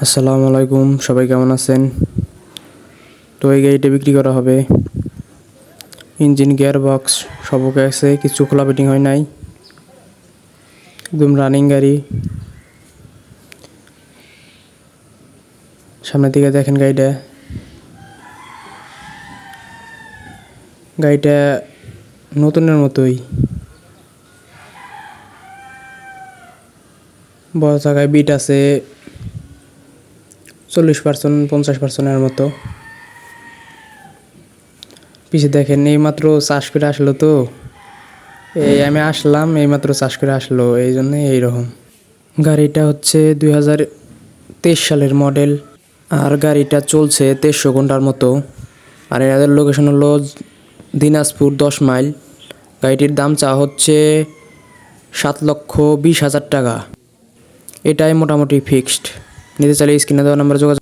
আসসালামু আলাইকুম, সবাই কেমন আছেন? তো এই গাড়িটা বিক্রি করা হবে। ইঞ্জিন, গিয়ার বক্স সব ওকে আছে, কিছু খোলা ফিটিং হয় নাই, একদম রানিং গাড়ি। সামনের দিকে দেখেন গাড়িটা নতুনের মতোই। বড় জায়গায় বিট আছে 40% 50%-এর মতো। পিছে দেখেন, এইমাত্র চাষ করে আসলো তো, আমি আসলাম এইমাত্র চাষ করে আসলো, এই জন্য এইরকম। গাড়িটা হচ্ছে 2023 সালের মডেল, আর গাড়িটা চলছে 1300 ঘন্টার মতো। আর এদের লোকেশন হলো দিনাজপুর 10 মাইল। গাড়িটির দাম চা হচ্ছে 7,20,000 টাকা। এটাই মোটামুটি ফিক্সড। নিতে চাইলে স্ক্রিনে দেওয়া নাম্বারে যোগাযোগ